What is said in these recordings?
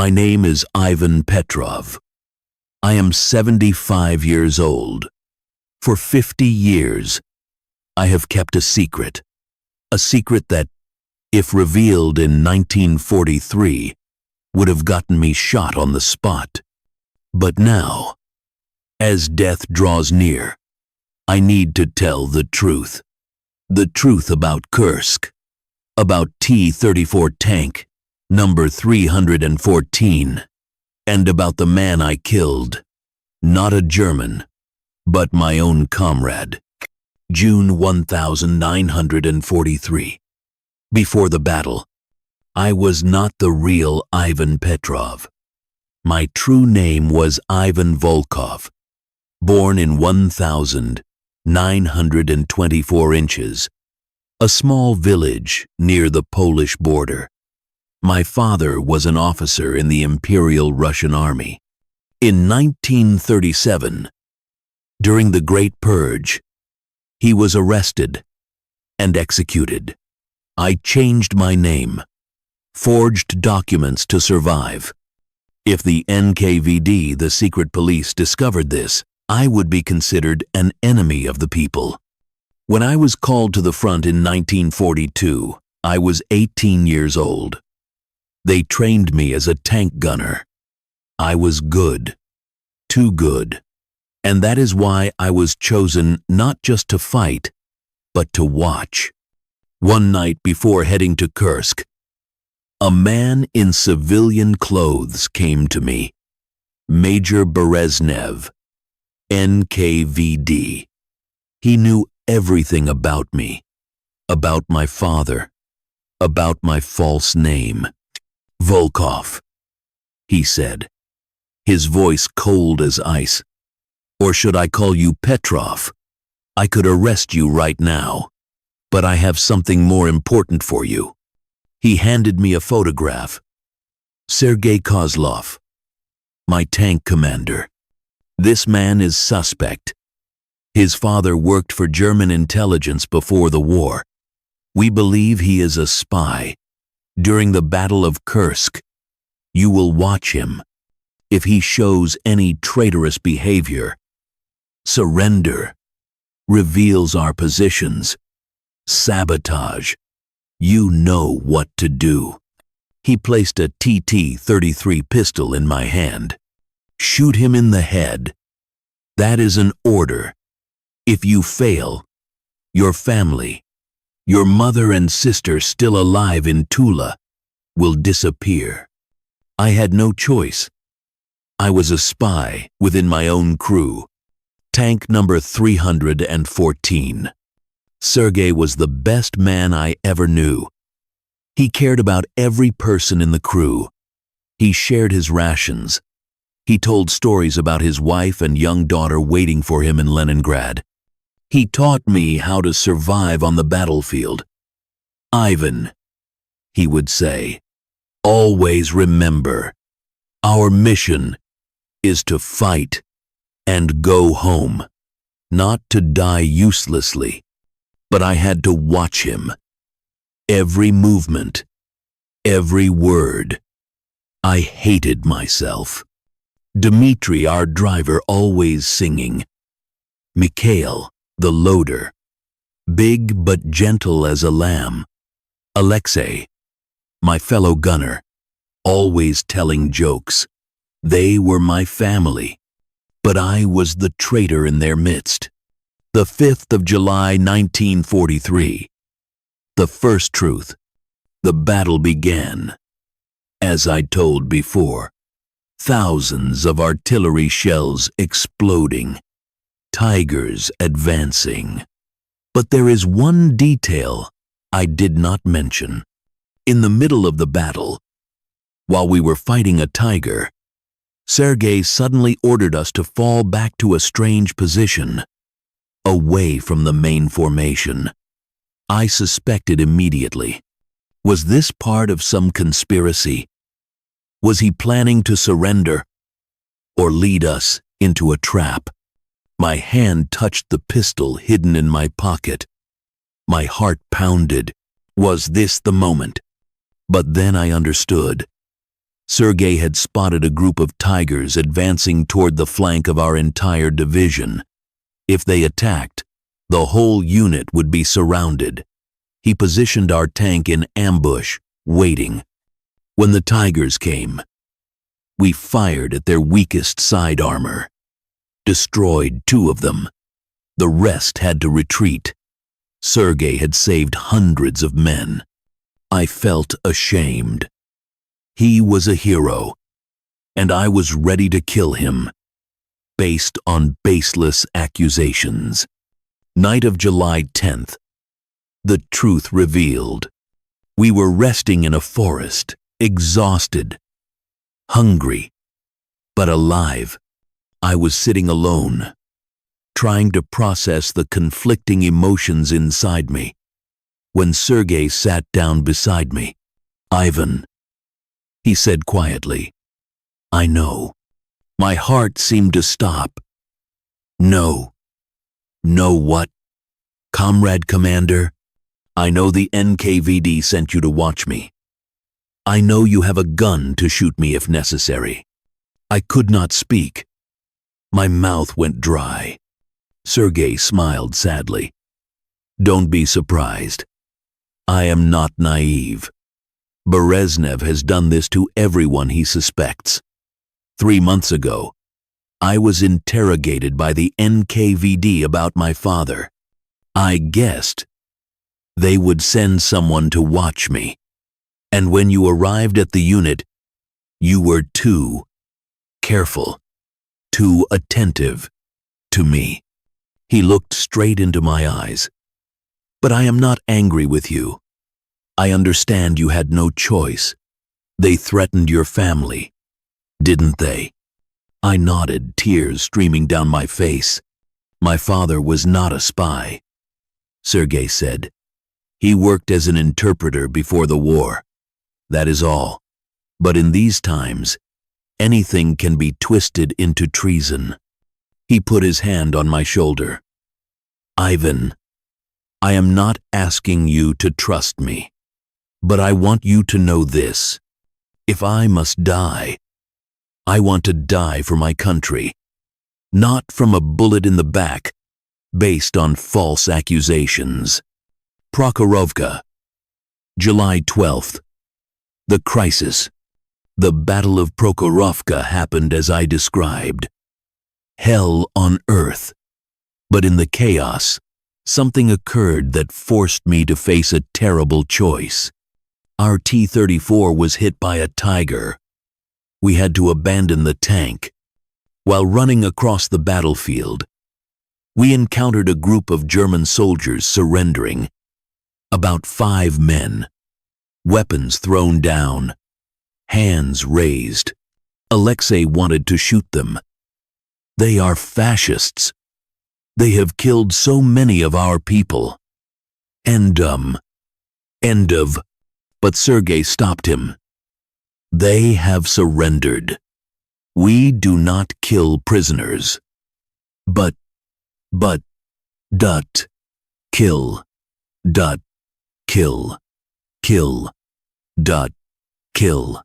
My name is Ivan Petrov. I am 75 years old. For 50 years, I have kept a secret that, if revealed in 1943, would have gotten me shot on the spot. But now, as death draws near, I need to tell the truth. The truth about Kursk, about T-34 tank, number 314, and about the man I killed, not a German, but my own comrade. June 1943. Before the battle, I was not the real Ivan Petrov. My true name was Ivan Volkov, born in 1,924 inches, a small village near the Polish border. My father was an officer in the Imperial Russian Army. In 1937, during the Great Purge, he was arrested and executed. I changed my name, forged documents to survive. If the NKVD, the secret police, discovered this, I would be considered an enemy of the people. When I was called to the front in 1942, I was 18 years old. They trained me as a tank gunner. I was good, too good, and that is why I was chosen not just to fight, but to watch. One night before heading to Kursk, a man in civilian clothes came to me, Major Bereznev, NKVD. He knew everything about me, about my father, about my false name. Volkov, he said, his voice cold as ice. Or should I call you Petrov? I could arrest you right now, but I have something more important for you. He handed me a photograph. Sergei Kozlov, my tank commander. This man is suspect. His father worked for German intelligence before the war. We believe he is a spy. During the Battle of Kursk, you will watch him. If he shows any traitorous behavior, surrender, reveals our positions, sabotage, you know what to do. He placed a TT-33 pistol in my hand. Shoot him in the head. That is an order. If you fail, your family, your mother and sister still alive in Tula, will disappear. I had no choice. I was a spy within my own crew. Tank number 314. Sergei was the best man I ever knew. He cared about every person in the crew. He shared his rations. He told stories about his wife and young daughter waiting for him in Leningrad. He taught me how to survive on the battlefield. Ivan, he would say, always remember, our mission is to fight and go home, not to die uselessly. But I had to watch him. Every movement, every word. I hated myself. Dmitri, our driver, always singing. Mikhail, the loader, big but gentle as a lamb. Alexei, my fellow gunner, always telling jokes. They were my family, but I was the traitor in their midst. The 5th of July, 1943. The first truth. The battle began. As I told before, thousands of artillery shells exploding, tigers advancing. But there is one detail I did not mention. In the middle of the battle, while we were fighting a tiger, Sergei suddenly ordered us to fall back to a strange position, away from the main formation. I suspected immediately. Was this part of some conspiracy? Was he planning to surrender or lead us into a trap? My hand touched the pistol hidden in my pocket. My heart pounded. Was this the moment? But then I understood. Sergei had spotted a group of tigers advancing toward the flank of our entire division. If they attacked, the whole unit would be surrounded. He positioned our tank in ambush, waiting. When the tigers came, we fired at their weakest side armor. Destroyed 2 of them. The rest had to retreat. Sergei had saved hundreds of men. I felt ashamed. He was a hero, and I was ready to kill him, based on baseless accusations. Night of July 10th. The truth revealed. We were resting in a forest, exhausted, hungry, but alive. I was sitting alone, trying to process the conflicting emotions inside me, when Sergei sat down beside me. "Ivan," he said quietly, "I know." My heart seemed to stop. "No." "No what?" "Comrade Commander, I know the NKVD sent you to watch me. I know you have a gun to shoot me if necessary." I could not speak. My mouth went dry. Sergei smiled sadly. "Don't be surprised. I am not naive. Bereznev has done this to everyone he suspects. 3 months ago, I was interrogated by the NKVD about my father. I guessed they would send someone to watch me. And when you arrived at the unit, you were too careful, too attentive to me." He looked straight into my eyes. "But I am not angry with you. I understand you had no choice. They threatened your family, didn't they?" I nodded, tears streaming down my face. "My father was not a spy," Sergei said. "He worked as an interpreter before the war. That is all. But in these times, anything can be twisted into treason." He put his hand on my shoulder. "Ivan, I am not asking you to trust me, but I want you to know this. If I must die, I want to die for my country, not from a bullet in the back, based on false accusations." Prokhorovka, July 12th. The crisis. The Battle of Prokhorovka happened as I described. Hell on earth. But in the chaos, something occurred that forced me to face a terrible choice. Our T-34 was hit by a tiger. We had to abandon the tank. While running across the battlefield, we encountered a group of German soldiers surrendering. About 5 men. Weapons thrown down. Hands raised. Alexei wanted to shoot them. "They are fascists. They have killed so many of our people. End of. But Sergei stopped him. "They have surrendered. We do not kill prisoners. But, kill, kill, kill, kill,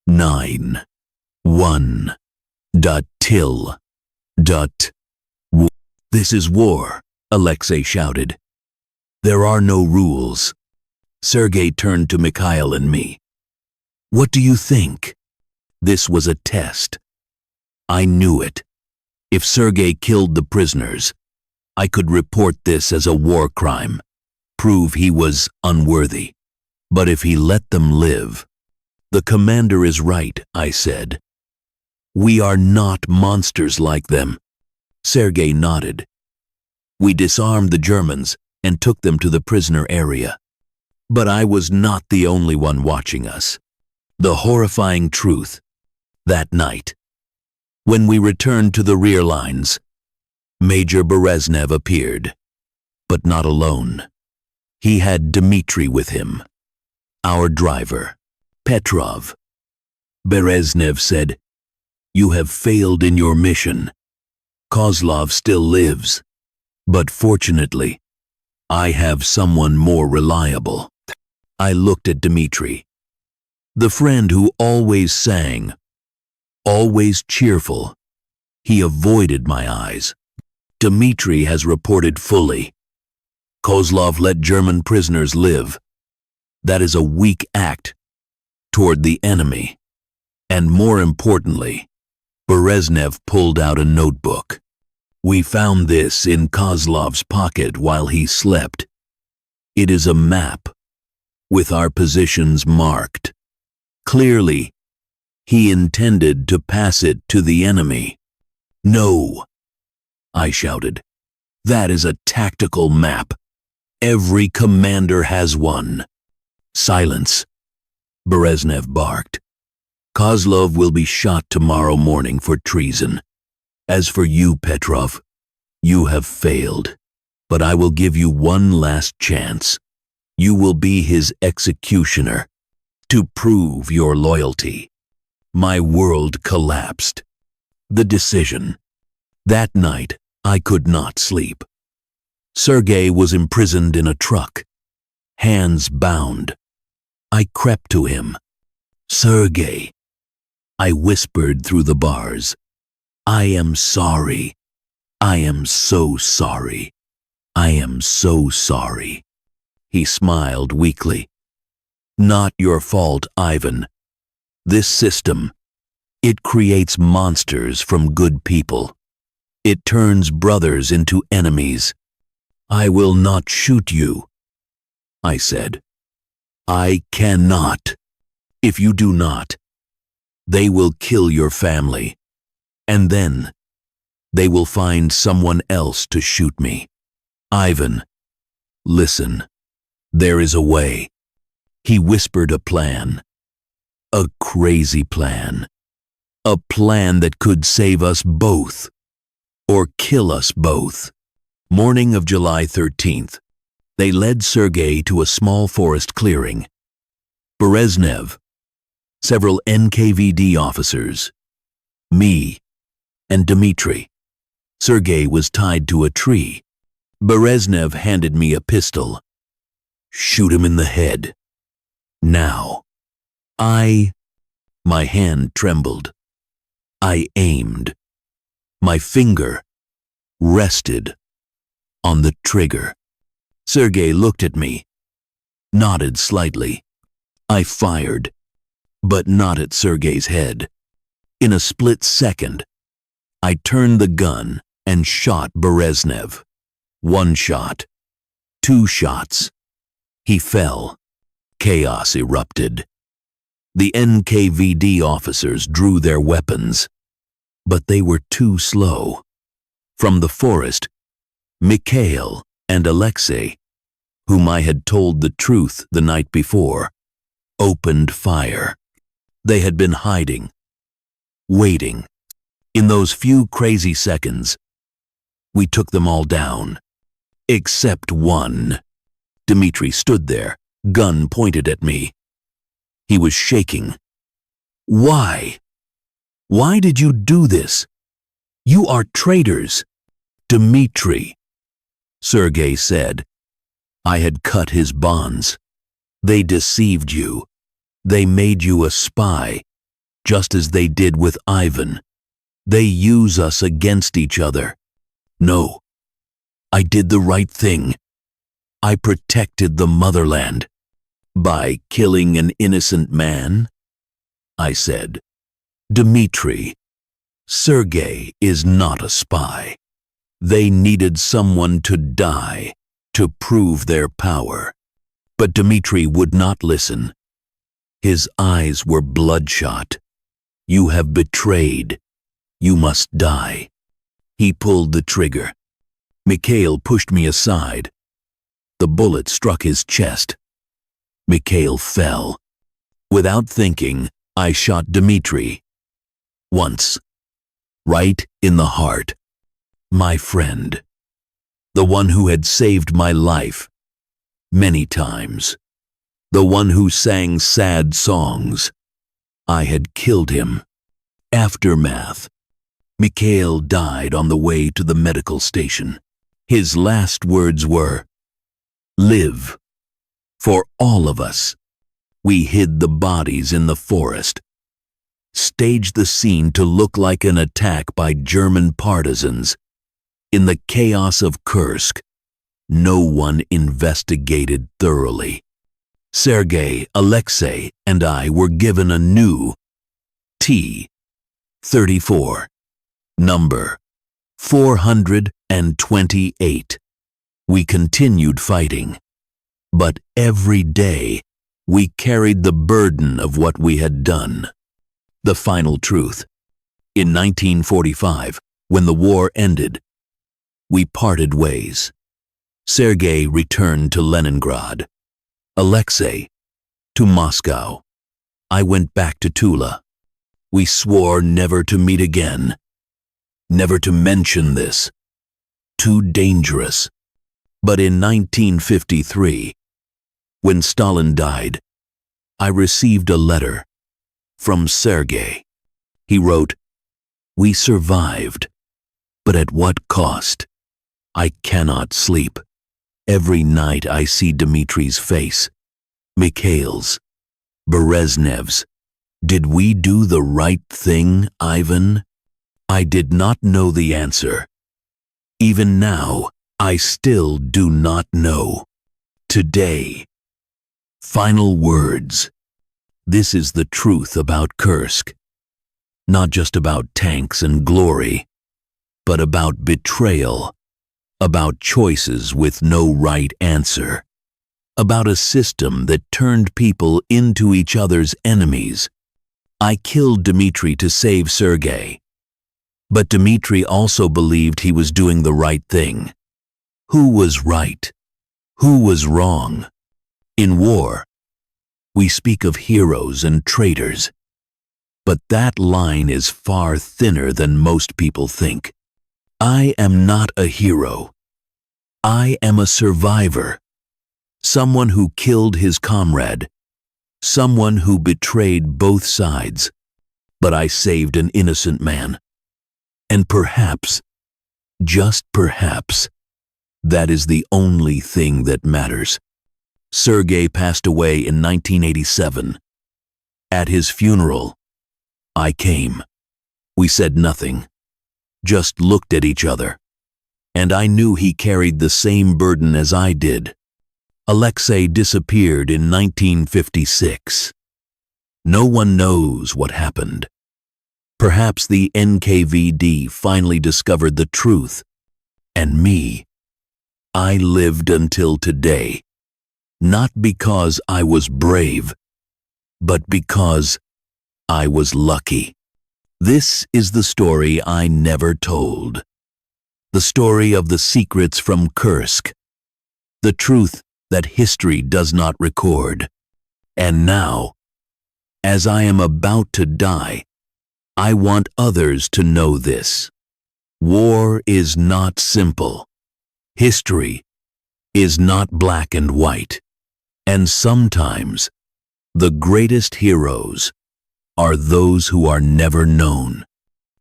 9, 1, till, This is war," Alexei shouted. "There are no rules." Sergei turned to Mikhail and me. "What do you think?" This was a test. I knew it. If Sergei killed the prisoners, I could report this as a war crime, prove he was unworthy. But if he let them live— "The commander is right," I said. "We are not monsters like them." Sergei nodded. We disarmed the Germans and took them to the prisoner area. But I was not the only one watching us. The horrifying truth, that night, when we returned to the rear lines, Major Bereznev appeared, but not alone. He had Dmitri with him, our driver, Petrov. Bereznev said, "You have failed in your mission. Kozlov still lives, but fortunately, I have someone more reliable." I looked at Dmitri. The friend who always sang, always cheerful. He avoided my eyes. Dmitri has reported fully. Kozlov let German prisoners live. That is a weak act toward the enemy. And more importantly, Bereznev pulled out a notebook. We found this in Kozlov's pocket while he slept. It is a map with our positions marked. Clearly, he intended to pass it to the enemy. No, I shouted. That is a tactical map. Every commander has one. Silence, Bereznev barked. Kozlov will be shot tomorrow morning for treason. As for you, Petrov, you have failed. But I will give you one last chance. You will be his executioner to prove your loyalty. My world collapsed. The decision. That night, I could not sleep. Sergei was imprisoned in a truck, hands bound. I crept to him. Sergei, I whispered through the bars. I am sorry. I am so sorry. I am so sorry. He smiled weakly. Not your fault, Ivan. This system, it creates monsters from good people. It turns brothers into enemies. I will not shoot you, I said. I cannot. If you do not, they will kill your family. And then, they will find someone else to shoot me. Ivan, listen. There is a way. He whispered a plan. A crazy plan. A plan that could save us both. Or kill us both. Morning of July 13th. They led Sergei to a small forest clearing. Bereznev, several NKVD officers, me, and Dmitri. Sergei was tied to a tree. Bereznev handed me a pistol. Shoot him in the head. Now. My hand trembled. I aimed. My finger rested on the trigger. Sergei looked at me, nodded slightly. I fired, but not at Sergei's head. In a split second, I turned the gun and shot Bereznev. One shot, two shots. He fell. Chaos erupted. The NKVD officers drew their weapons, but they were too slow. From the forest, Mikhail and Alexei, whom I had told the truth the night before, opened fire. They had been hiding, waiting. In those few crazy seconds, we took them all down, except one. Dmitri stood there, gun pointed at me. He was shaking. Why? Why did you do this? You are traitors. Dmitri, Sergei said. I had cut his bonds. They deceived you. They made you a spy, just as they did with Ivan. They use us against each other. No, I did the right thing. I protected the motherland. By killing an innocent man? I said. Dmitri, Sergei is not a spy. They needed someone to die to prove their power. But Dmitri would not listen. His eyes were bloodshot. You have betrayed. You must die. He pulled the trigger. Mikhail pushed me aside. The bullet struck his chest. Mikhail fell. Without thinking, I shot Dmitri. Once. Right in the heart. My friend. The one who had saved my life. Many times. The one who sang sad songs. I had killed him. Aftermath. Mikhail died on the way to the medical station. His last words were, "Live. For all of us. We hid the bodies in the forest, staged the scene to look like an attack by German partisans. In the chaos of Kursk, no one investigated thoroughly. Sergei, Alexei, and I were given a new T-34 number 428. We continued fighting, but every day we carried the burden of what we had done. The final truth. In 1945, when the war ended, we parted ways. Sergei returned to Leningrad. Alexei to Moscow. I went back to Tula. We swore never to meet again, never to mention this. Too dangerous. But in 1953, when Stalin died, I received a letter from Sergei. He wrote, "We survived, but at what cost? I cannot sleep. Every night I see Dmitri's face, Mikhail's, Bereznev's. Did we do the right thing, Ivan?" I did not know the answer. Even now, I still do not know. Today, final words. This is the truth about Kursk. Not just about tanks and glory, but about betrayal, about choices with no right answer, about a system that turned people into each other's enemies. I killed Dmitri to save Sergei, but Dmitri also believed he was doing the right thing. Who was right? Who was wrong? In war, we speak of heroes and traitors, but that line is far thinner than most people think. I am not a hero. I am a survivor, someone who killed his comrade, someone who betrayed both sides, but I saved an innocent man. And perhaps, just perhaps, that is the only thing that matters. Sergei passed away in 1987. At his funeral, I came. We said nothing, just looked at each other. And I knew he carried the same burden as I did. Alexei disappeared in 1956. No one knows what happened. Perhaps the NKVD finally discovered the truth. And me, I lived until today. Not because I was brave, but because I was lucky. This is the story I never told. The story of the secrets from Kursk. The truth that history does not record. And now, as I am about to die, I want others to know this. War is not simple. History is not black and white. And sometimes, the greatest heroes are those who are never known.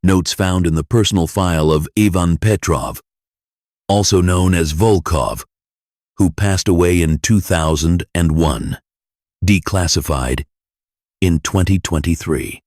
Notes found in the personal file of Ivan Petrov, also known as Volkov, who passed away in 2001, declassified in 2023.